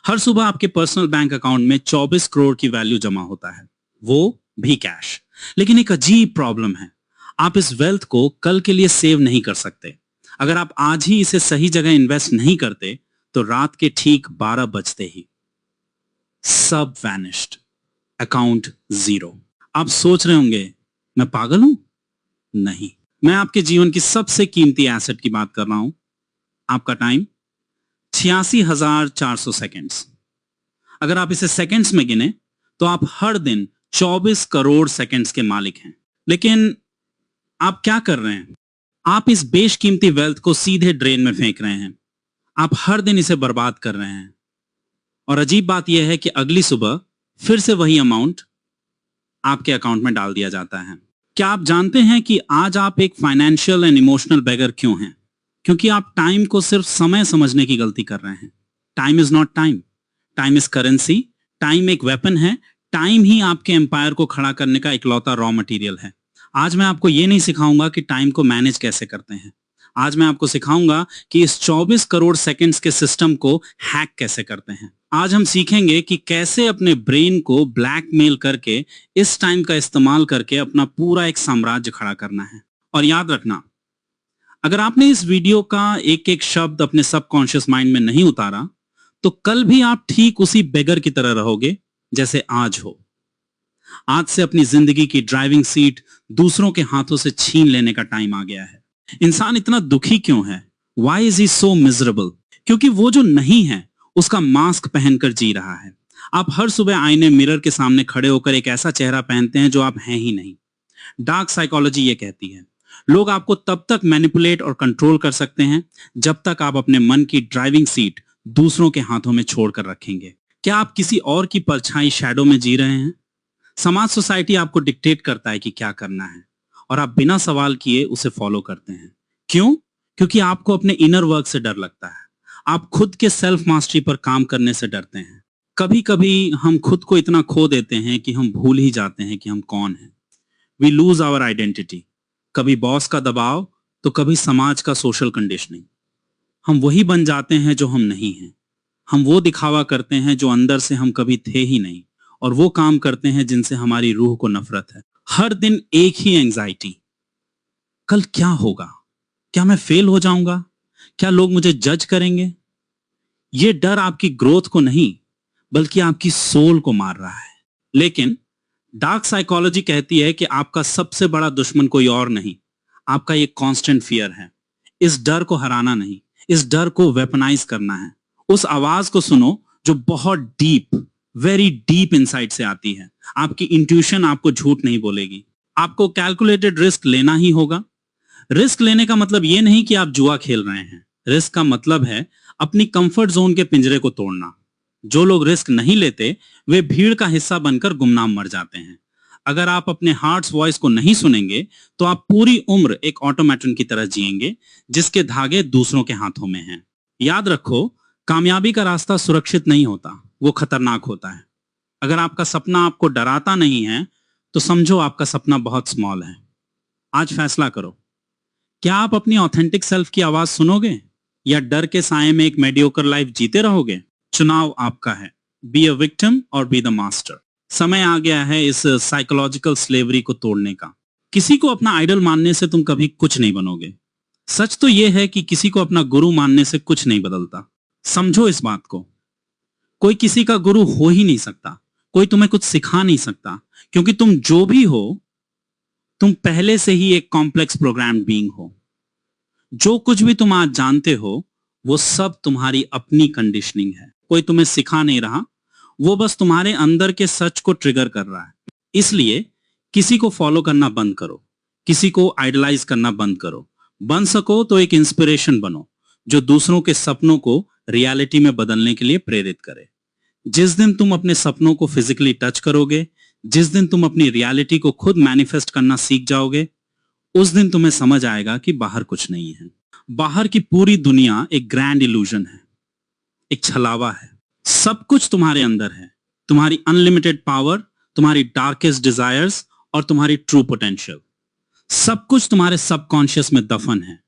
हर सुबह आपके personal bank account में 24 करोड़ की वैल्यू जमा होता है, वो भी कैश। लेकिन एक अजीब प्रॉब्लम है, आप इस वेल्थ को कल के लिए सेव नहीं कर सकते। अगर आप आज ही इसे सही जगह इन्वेस्ट नहीं करते तो रात के ठीक 12 बजते ही सब वैनिश्ड, अकाउंट जीरो। आप सोच रहे होंगे मैं पागल हूं? नहीं, मैं आपके जीवन की सबसे कीमती एसेट की बात कर रहा हूं, आपका टाइम। 86,400 सेकेंड्स। अगर आप इसे सेकेंड्स में गिने तो आप हर दिन 24 करोड़ सेकेंड्स के मालिक हैं। लेकिन आप क्या कर रहे हैं? आप इस बेशकीमती वेल्थ को सीधे ड्रेन में फेंक रहे हैं। आप हर दिन इसे बर्बाद कर रहे हैं। और अजीब बात यह है कि अगली सुबह फिर से वही अमाउंट आपके अकाउंट में डाल दिया जाता है। क्या आप जानते हैं कि आज आप एक फाइनेंशियल एंड इमोशनल बेगर क्यों हैं? क्योंकि आप टाइम को सिर्फ समय समझने की गलती कर रहे हैं। Time is not time, time is currency. Time एक वेपन है। टाइम ही आपके एम्पायर को खड़ा करने का इकलौता रॉ मटेरियल है। आज मैं आपको यह नहीं सिखाऊंगा कि टाइम को मैनेज कैसे करते हैं। आज मैं आपको सिखाऊंगा कि इस 24 करोड़ सेकंड्स के सिस्टम को हैक कैसे करते हैं। आज हम सीखेंगे कि कैसे अपने ब्रेन को ब्लैकमेल करके इस टाइम का इस्तेमाल करके अपना पूरा एक साम्राज्य खड़ा करना है। और याद रखना, अगर आपने इस वीडियो का एक एक शब्द अपने सबकॉन्शियस माइंड में नहीं उतारा तो कल भी आप ठीक उसी बेगर की तरह रहोगे जैसे आज हो। आज से अपनी जिंदगी की ड्राइविंग सीट दूसरों के हाथों से छीन लेने का टाइम आ गया है। इंसान इतना दुखी क्यों है? Why is he so miserable? क्योंकि वो जो नहीं है उसका मास्क पहनकर जी रहा है। आप हर सुबह आईने मिरर के सामने खड़े होकर एक ऐसा चेहरा पहनते हैं जो आप हैं ही नहीं। डार्क साइकोलॉजी ये कहती है, लोग आपको तब तक मैनिपुलेट और कंट्रोल कर सकते हैं जब तक आप अपने मन की ड्राइविंग सीट दूसरों के हाथों में छोड़कर रखेंगे। क्या आप किसी और की परछाई शैडो में जी रहे हैं? समाज, सोसाइटी आपको डिक्टेट करता है कि क्या करना है और आप बिना सवाल किए उसे फॉलो करते हैं। क्यों? क्योंकि आपको अपने इनर वर्क से डर लगता है। आप खुद के सेल्फ मास्टरी पर काम करने से डरते हैं। कभी कभी हम खुद को इतना खो देते हैं कि हम भूल ही जाते हैं कि हम कौन हैं। We lose our identity. कभी बॉस का दबाव तो कभी समाज का सोशल कंडीशनिंग। हम वही बन जाते हैं जो हम नहीं हैं। हम वो दिखावा करते हैं जो अंदर से हम कभी थे ही नहीं, और वो काम करते हैं जिनसे हमारी रूह को नफरत है। हर दिन एक ही एंजाइटी, कल क्या होगा? क्या मैं फेल हो जाऊंगा? क्या लोग मुझे जज करेंगे? ये डर आपकी ग्रोथ को नहीं बल्कि आपकी सोल को मार रहा है। लेकिन डार्क साइकोलॉजी कहती है कि आपका सबसे बड़ा दुश्मन कोई और नहीं, आपका ये कांस्टेंट फियर है। इस डर को हराना नहीं, इस डर को वेपनाइज करना है। उस आवाज को सुनो जो बहुत डीप, वेरी डीप इनसाइड से आती है। आपकी इंट्यूशन आपको झूठ नहीं बोलेगी। आपको कैलकुलेटेड रिस्क लेना ही होगा। रिस्क लेने का मतलब ये नहीं कि आप जुआ खेल रहे हैं। रिस्क का मतलब है अपनी कंफर्ट जोन के पिंजरे को तोड़ना। जो लोग रिस्क नहीं लेते वे भीड़ का हिस्सा बनकर गुमनाम मर जाते हैं। अगर आप अपने हार्ट्स वॉइस को नहीं सुनेंगे तो आप पूरी उम्र एक ऑटोमेटन की तरह जिएंगे जिसके धागे दूसरों के हाथों में हैं। याद रखो, कामयाबी का रास्ता सुरक्षित नहीं होता, वो खतरनाक होता है। अगर आपका सपना आपको डराता नहीं है तो समझो आपका सपना बहुत स्मॉल है। आज फैसला करो, क्या आप अपनी ऑथेंटिक सेल्फ की आवाज सुनोगे या डर के साए में एक मेडियोकर लाइफ जीते रहोगे? चुनाव आपका है। बी अ विक्टिम और बी द मास्टर। समय आ गया है इस साइकोलॉजिकल स्लेवरी को तोड़ने का। किसी को अपना आइडल मानने से तुम कभी कुछ नहीं बनोगे। सच तो यह है कि किसी को अपना गुरु मानने से कुछ नहीं बदलता। समझो इस बात को, कोई किसी का गुरु हो ही नहीं सकता। कोई तुम्हें कुछ सिखा नहीं सकता, क्योंकि तुम जो भी हो तुम पहले से ही एक कॉम्प्लेक्स प्रोग्राम्ड बीइंग हो। जो कुछ भी तुम आज जानते हो वो सब तुम्हारी अपनी कंडीशनिंग है। कोई तुम्हें सिखा नहीं रहा, वो बस तुम्हारे अंदर के सच को ट्रिगर कर रहा है। इसलिए किसी को फॉलो करना बंद करो, किसी को आइडलाइज करना बंद करो। बन सको तो एक इंस्पिरेशन बनो जो दूसरों के सपनों को रियलिटी में बदलने के लिए प्रेरित करे। जिस दिन तुम अपने सपनों को फिजिकली टच करोगे, जिस दिन तुम अपनी रियलिटी को खुद मैनिफेस्ट करना सीख जाओगे, उस दिन तुम्हें समझ आएगा कि बाहर कुछ नहीं है। बाहर की पूरी दुनिया एक ग्रैंड इल्यूजन है, एक छलावा है। सब कुछ तुम्हारे अंदर है, तुम्हारी अनलिमिटेड पावर, तुम्हारी डार्केस्ट डिजायर्स और तुम्हारी ट्रू पोटेंशियल। सब कुछ तुम्हारे सबकॉन्शियस में दफन है।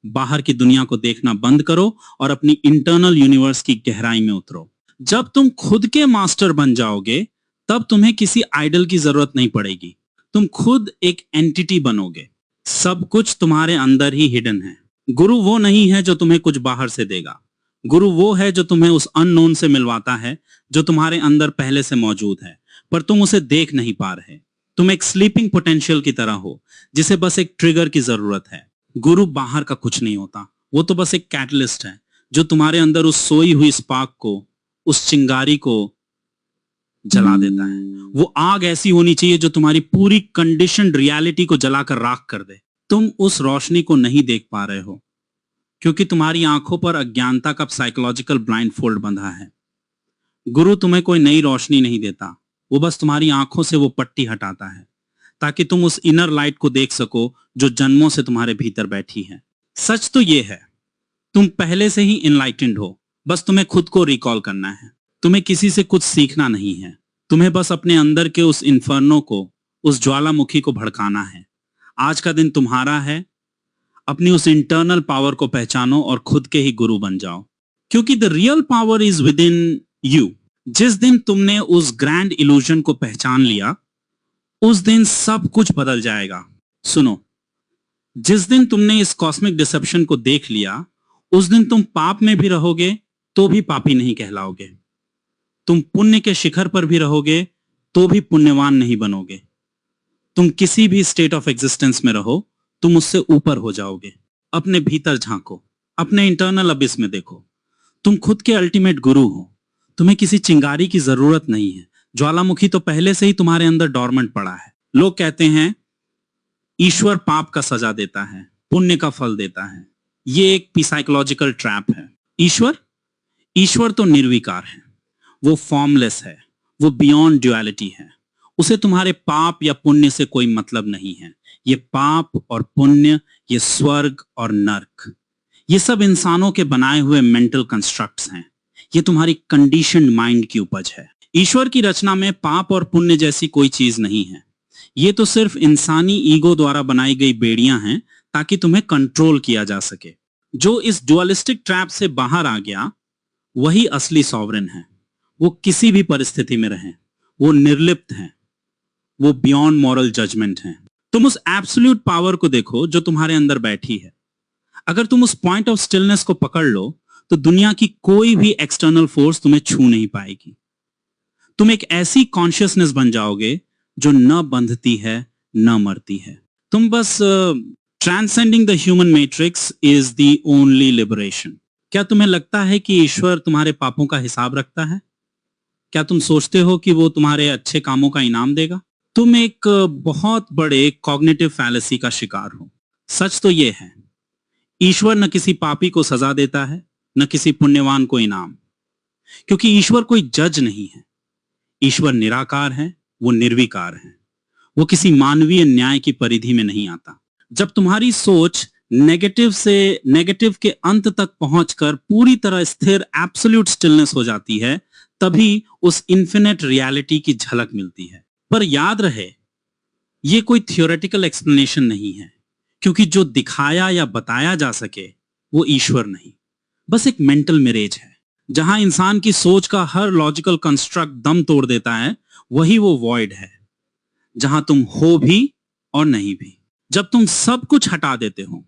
बाहर की दुनिया को देखना बंद करो और अपनी इंटरनल यूनिवर्स की गहराई में उतरो। जब तुम खुद के मास्टर बन जाओगे तब तुम्हें किसी आइडल की जरूरत नहीं पड़ेगी। तुम खुद एक एंटिटी बनोगे। सब कुछ तुम्हारे अंदर ही हिडन है। गुरु वो नहीं है जो तुम्हें कुछ बाहर से देगा। गुरु वो है जो तुम्हें उस अननोन से मिलवाता है जो तुम्हारे अंदर पहले से मौजूद है, पर तुम उसे देख नहीं पा रहे। तुम एक स्लीपिंग पोटेंशियल की तरह हो जिसे बस एक ट्रिगर की जरूरत है। गुरु बाहर का कुछ नहीं होता, वो तो बस एक कैटलिस्ट है जो तुम्हारे अंदर उस सोई हुई स्पार्क को, उस चिंगारी को जला देता है। वो आग ऐसी होनी चाहिए जो तुम्हारी पूरी कंडीशनड रियलिटी को जलाकर राख कर दे। तुम उस रोशनी को नहीं देख पा रहे हो क्योंकि तुम्हारी आंखों पर अज्ञानता का साइकोलॉजिकल ब्लाइंड फोल्ड बंधा है। गुरु तुम्हें कोई नई रोशनी नहीं देता, वो बस तुम्हारी आंखों से वो पट्टी हटाता है ताकि तुम उस इनर लाइट को देख सको जो जन्मों से तुम्हारे भीतर बैठी है। सच तो ये है, तुम पहले से ही इनलाइटेंड हो, बस तुम्हें खुद को रिकॉल करना है। तुम्हें किसी से कुछ सीखना नहीं है, तुम्हें बस अपने अंदर के उस इन्फर्नो को, उस ज्वालामुखी को भड़काना है। आज का दिन तुम्हारा है। अपनी उस इंटरनल पावर को पहचानो और खुद के ही गुरु बन जाओ, क्योंकि the real power is with in you. जिस दिन तुमने उस ग्रैंड इल्यूजन को पहचान लिया, उस दिन सब कुछ बदल जाएगा। सुनो, जिस दिन तुमने इस कॉस्मिक डिसेप्शन को देख लिया, उस दिन तुम पाप में भी रहोगे तो भी पापी नहीं कहलाओगे। तुम पुण्य के शिखर पर भी रहोगे तो भी पुण्यवान नहीं बनोगे। तुम किसी भी स्टेट ऑफ एग्जिस्टेंस में रहो, तुम उससे ऊपर हो जाओगे। अपने भीतर झांको, अपने इंटरनल अबिस में देखो। तुम खुद के अल्टीमेट गुरु हो। तुम्हें किसी चिंगारी की जरूरत नहीं है। ज्वालामुखी तो पहले से ही तुम्हारे अंदर डोरमेंट पड़ा है। लोग कहते हैं ईश्वर पाप का सजा देता है, पुण्य का फल देता है। ये एक साइकोलॉजिकल ट्रैप है। ईश्वर तो निर्विकार है, वो फॉर्मलेस है, वो बियॉन्ड ड्युअलिटी है। उसे तुम्हारे पाप या पुण्य से कोई मतलब नहीं है। ये पाप और पुण्य, ये स्वर्ग और नर्क, ये सब इंसानों के बनाए हुए मेंटल कंस्ट्रक्ट्स हैं। ये तुम्हारी कंडीशन्ड माइंड की उपज है। ईश्वर की रचना में पाप और पुण्य जैसी कोई चीज नहीं है। ये तो सिर्फ इंसानी ईगो द्वारा बनाई गई बेड़ियां हैं ताकि तुम्हें कंट्रोल किया जा सके। जो इस डुअलिस्टिक ट्रैप से बाहर आ गया वही असली सॉवरेन है। वो किसी भी परिस्थिति में रहें, वो निर्लिप्त हैं, वो बियॉन्ड मॉरल जजमेंट हैं। तुम उस एब्सोल्यूट पावर को देखो जो तुम्हारे अंदर बैठी है। अगर तुम उस पॉइंट ऑफ स्टिलनेस को पकड़ लो तो दुनिया की कोई भी एक्सटर्नल फोर्स तुम्हें छू नहीं पाएगी। तुम एक ऐसी कॉन्शियसनेस बन जाओगे जो न बंधती है न मरती है। तुम बस transcending the human matrix is the only liberation. क्या तुम्हें लगता है कि ईश्वर तुम्हारे पापों का हिसाब रखता है? क्या तुम सोचते हो कि वो तुम्हारे अच्छे कामों का इनाम देगा? तुम एक बहुत बड़े कॉग्निटिव फैलेसी का शिकार हो। सच तो ये है, ईश्वर न किसी पापी को सजा देता है न किसी पुण्यवान को इनाम, क्योंकि ईश्वर कोई जज नहीं है। ईश्वर निराकार है, वो निर्विकार है, वो किसी मानवीय न्याय की परिधि में नहीं आता। जब तुम्हारी सोच नेगेटिव से नेगेटिव के अंत तक पहुंचकर पूरी तरह स्थिर एब्सोल्यूट स्टिलनेस हो जाती है, तभी उस इन्फिनिट रियलिटी की झलक मिलती है। पर याद रहे, ये कोई थियोरेटिकल एक्सप्लेनेशन नहीं है, क्योंकि जो दिखाया या बताया जा सके वो ईश्वर नहीं, बस एक मेंटल मिरेज है। जहां इंसान की सोच का हर लॉजिकल कंस्ट्रक्ट दम तोड़ देता है, वही वो वॉइड है जहां तुम हो भी और नहीं भी। जब तुम सब कुछ हटा देते हो,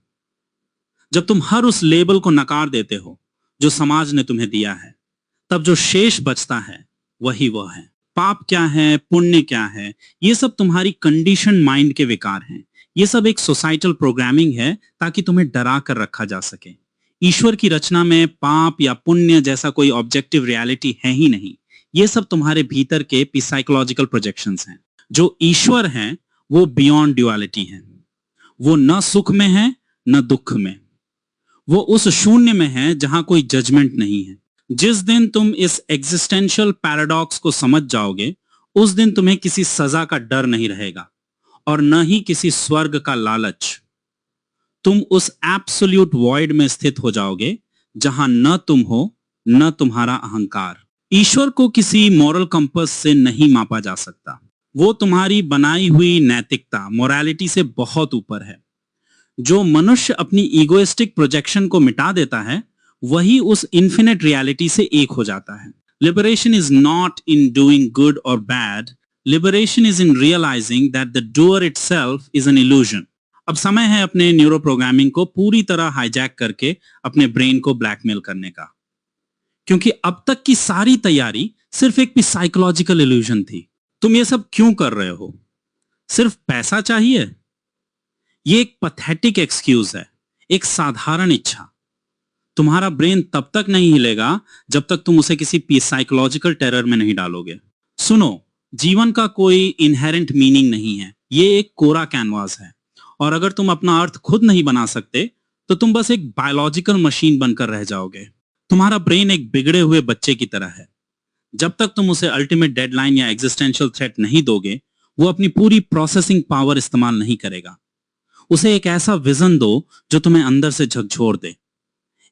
जब तुम हर उस लेबल को नकार देते हो जो समाज ने तुम्हें दिया है, तब जो शेष बचता है वही वह है। पाप क्या है, पुण्य क्या है, ये सब तुम्हारी कंडीशन माइंड के विकार हैं। ये सब एक सोसाइटल प्रोग्रामिंग है ताकि तुम्हें डरा कर रखा जा सके। ईश्वर की रचना में पाप या पुण्य जैसा कोई ऑब्जेक्टिव रियलिटी है ही नहीं। ये सब तुम्हारे भीतर के साइकोलॉजिकल प्रोजेक्शंस हैं। जो ईश्वर हैं वो बियॉन्ड ड्युअलिटी है। वो न सुख में है न दुख में, वो उस शून्य में है जहां कोई जजमेंट नहीं है। जिस दिन तुम इस एग्जिस्टेंशियल पैराडॉक्स को समझ जाओगे, उस दिन तुम्हें किसी सजा का डर नहीं रहेगा और न ही किसी स्वर्ग का लालच। तुम उस एब्सोल्यूट वॉइड में स्थित हो जाओगे जहां न तुम हो न तुम्हारा अहंकार। ईश्वर को किसी मॉरल कंपस से नहीं मापा जा सकता। वो तुम्हारी बनाई हुई नैतिकता, मोरालिटी से बहुत ऊपर है। जो मनुष्य अपनी ईगोइस्टिक प्रोजेक्शन को मिटा देता है, वही उस इन्फिनिट रियलिटी से एक हो जाता है। Liberation is not in doing good or bad. Liberation is in realizing that the doer itself is an illusion. अब समय है अपने न्यूरो प्रोग्रामिंग को पूरी तरह हाईजैक करके अपने ब्रेन को ब्लैकमेल करने का, क्योंकि अब तक की सारी तैयारी सिर्फ एक साइकोलॉजिकल इल्यूजन थी। तुम ये सब क्यों कर रहे हो? सिर्फ पैसा चाहिए? ये एक पैथेटिक एक्सक्यूज है, एक साधारण इच्छा। तुम्हारा ब्रेन तब तक नहीं हिलेगा जब तक तुम उसे किसी साइकोलॉजिकल टेरर में नहीं डालोगे। सुनो, जीवन का कोई इनहेरेंट मीनिंग नहीं है, ये एक कोरा कैनवास है, और अगर तुम अपना अर्थ खुद नहीं बना सकते तो तुम बस एक बायोलॉजिकल मशीन बनकर रह जाओगे। तुम्हारा ब्रेन एक बिगड़े हुए बच्चे की तरह है। जब तक तुम उसे अल्टीमेट डेडलाइन या एग्जिस्टेंशियल थ्रेट नहीं दोगे, वो अपनी पूरी प्रोसेसिंग पावर इस्तेमाल नहीं करेगा। उसे एक ऐसा विजन दो जो तुम्हें अंदर से झकझोर दे,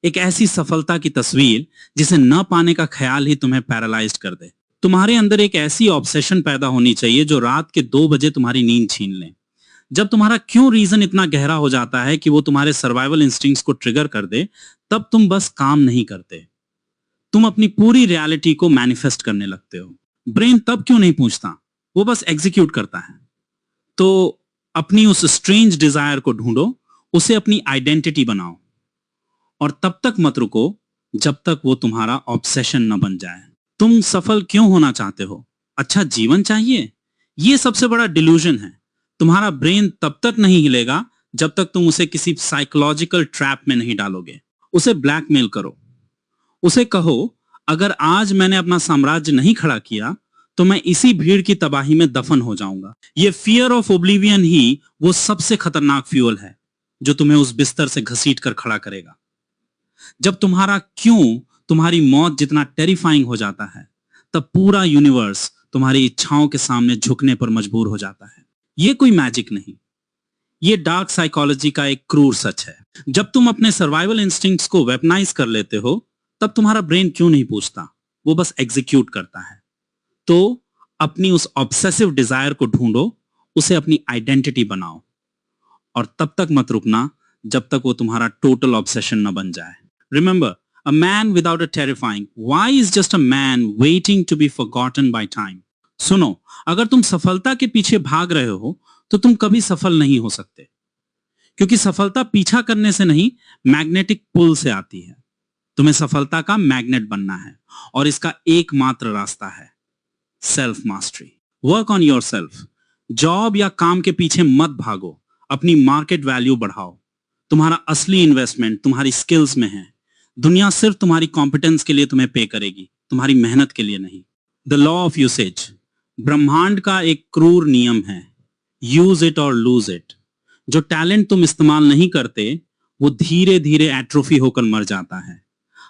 एक ऐसी सफलता की तस्वीर जिसे न पाने का ख्याल ही तुम्हें पैरालाइज्ड कर दे। तुम्हारे अंदर एक ऐसी ऑब्सेशन पैदा होनी चाहिए जो रात के 2 बजे तुम्हारी नींद छीन ले। जब तुम्हारा क्यों रीजन इतना गहरा हो जाता है कि वो तुम्हारे सर्वाइवल इंस्टिंक्ट्स को ट्रिगर कर दे, तब तुम बस काम नहीं करते, तुम अपनी पूरी रियलिटी को मैनिफेस्ट करने लगते हो। ब्रेन तब क्यों नहीं पूछता, वो बस एग्जीक्यूट करता है। तो अपनी उस स्ट्रेंज डिजायर को ढूंढो, उसे अपनी आइडेंटिटी बनाओ, और तब तक मत रुको जब तक वो तुम्हारा ऑब्सेशन न बन जाए। तुम सफल क्यों होना चाहते हो? अच्छा जीवन चाहिए? ये सबसे बड़ा डिल्यूजन है। तुम्हारा ब्रेन तब तक नहीं हिलेगा जब तक तुम उसे किसी साइकोलॉजिकल ट्रैप में नहीं डालोगे। उसे ब्लैकमेल करो, उसे कहो अगर आज मैंने अपना साम्राज्य नहीं खड़ा किया तो मैं इसी भीड़ की तबाही में दफन हो जाऊंगा। ये फियर ऑफ ओब्लिवियन ही वो सबसे खतरनाक फ्यूल है जो तुम्हें उस बिस्तर से घसीट कर खड़ा करेगा। जब तुम्हारा क्यों तुम्हारी मौत जितना टेरिफाइंग हो जाता है, तब पूरा यूनिवर्स तुम्हारी इच्छाओं के सामने झुकने पर मजबूर हो जाता है। ये कोई मैजिक नहीं, ये डार्क साइकोलॉजी का एक क्रूर सच है। जब तुम अपने सर्वाइवल इंस्टिंक्ट्स को वेपनाइज कर लेते हो, तब तुम्हारा ब्रेन क्यों नहीं पूछता, वो बस एग्जीक्यूट करता है। तो अपनी उस ऑब्सेसिव डिजायर को ढूंढो, उसे अपनी आइडेंटिटी बनाओ, और तब तक मत रुकना जब तक वो तुम्हारा टोटल ऑब्सेशन न बन जाए। Remember, a man without a terrifying why is just a man waiting to be forgotten by time. सुनो, अगर तुम सफलता के पीछे भाग रहे हो तो तुम कभी सफल नहीं हो सकते, क्योंकि सफलता पीछा करने से नहीं, मैग्नेटिक पुल से आती है। तुम्हें सफलता का मैग्नेट बनना है, और इसका एकमात्र रास्ता है self mastery. Work on your self. Job या काम के पीछे मत भागो, अपनी मार्केट वैल्यू बढ़ाओ। तुम्हारा असली इन्वेस्टमेंट तुम्हारी स्किल्स में है। दुनिया सिर्फ तुम्हारी कॉम्पिटेंस के लिए तुम्हें पे करेगी, तुम्हारी मेहनत के लिए नहीं। द लॉ ऑफ यूसेज, ब्रह्मांड का एक क्रूर नियम है, यूज इट और लूज इट। जो टैलेंट तुम इस्तेमाल नहीं करते वो धीरे धीरे एट्रोफी होकर मर जाता है।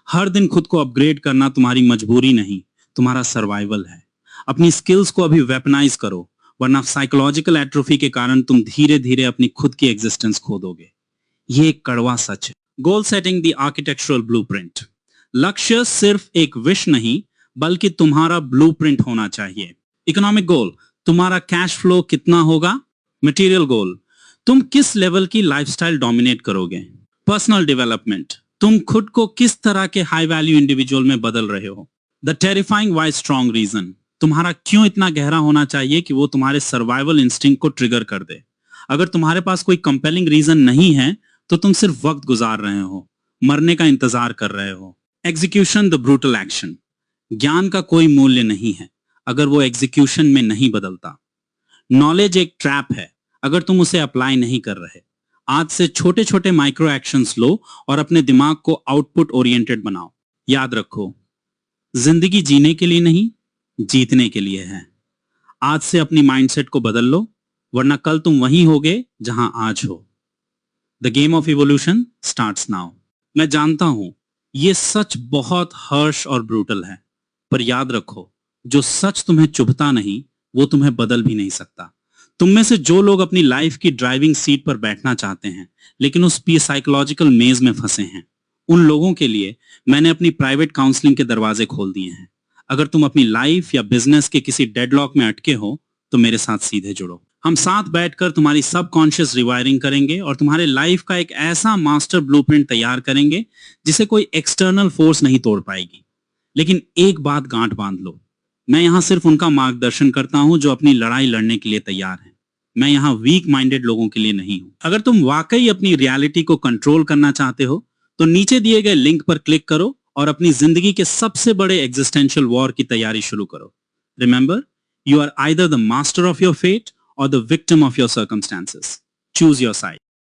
हर दिन खुद को अपग्रेड करना तुम्हारी मजबूरी नहीं, तुम्हारा सर्वाइवल है। अपनी स्किल्स को अभी वेपनाइज करो, वरना साइकोलॉजिकल एट्रोफी के कारण तुम धीरे धीरे अपनी खुद की एग्जिस्टेंस खो दोगे। ये एक कड़वा सच है। Goal setting the architectural blueprint. लक्ष्य सिर्फ एक विश नहीं, बल्कि तुम्हारा ब्लूप्रिंट होना चाहिए। इकोनॉमिक गोल, तुम्हारा कैश फ्लो कितना होगा। मटेरियल गोल, तुम किस लेवल की लाइफस्टाइल डोमिनेट करोगे। पर्सनल डेवलपमेंट, तुम खुद को किस तरह के हाई वैल्यू इंडिविजुअल में बदल रहे हो। The terrifying why strong reason, तुम्हारा क्यों इतना गहरा होना चाहिए कि वो तुम्हारे सर्वाइवल इंस्टिंक्ट को ट्रिगर कर दे। अगर तुम्हारे पास कोई कंपेलिंग रीजन नहीं है तो तुम सिर्फ वक्त गुजार रहे हो, मरने का इंतजार कर रहे हो। एग्जीक्यूशन द ब्रूटल एक्शन, ज्ञान का कोई मूल्य नहीं है अगर वो एग्जीक्यूशन में नहीं बदलता। नॉलेज एक ट्रैप है अगर तुम उसे अप्लाई नहीं कर रहे। आज से छोटे छोटे माइक्रो एक्शंस लो और अपने दिमाग को आउटपुट ओरिएंटेड बनाओ। याद रखो, जिंदगी जीने के लिए नहीं, जीतने के लिए है। आज से अपनी माइंडसेट को बदल लो, वरना कल तुम वहीं होगे जहां आज हो। The game of evolution starts now. मैं जानता हूं ये सच बहुत हर्ष और ब्रूटल है, पर याद रखो, जो सच तुम्हें चुभता नहीं वो तुम्हें बदल भी नहीं सकता। तुम में से जो लोग अपनी लाइफ की ड्राइविंग सीट पर बैठना चाहते हैं लेकिन उस साइकोलॉजिकल मेज में फंसे हैं, उन लोगों के लिए मैंने अपनी प्राइवेट काउंसलिंग के दरवाजे खोल दिए हैं। अगर तुम अपनी लाइफ या बिजनेस के किसी डेडलॉक में अटके हो तो मेरे साथ सीधे जुड़ो। हम साथ बैठकर तुम्हारी सबकॉन्शियस रिवायरिंग करेंगे और तुम्हारे लाइफ का एक ऐसा मास्टर ब्लूप्रिंट तैयार करेंगे जिसे कोई एक्सटर्नल फोर्स नहीं तोड़ पाएगी। लेकिन एक बात गांठ बांध लो, मैं यहां सिर्फ उनका मार्गदर्शन करता हूं जो अपनी लड़ाई लड़ने के लिए तैयार हैं। मैं यहाँ वीक माइंडेड लोगों के लिए नहीं हूं। अगर तुम वाकई अपनी रियलिटी को कंट्रोल करना चाहते हो तो नीचे दिए गए लिंक पर क्लिक करो और अपनी जिंदगी के सबसे बड़े एग्जिस्टेंशियल वॉर की तैयारी शुरू करो। Remember, you are either the master of your fate और the victim of your circumstances. Choose your side.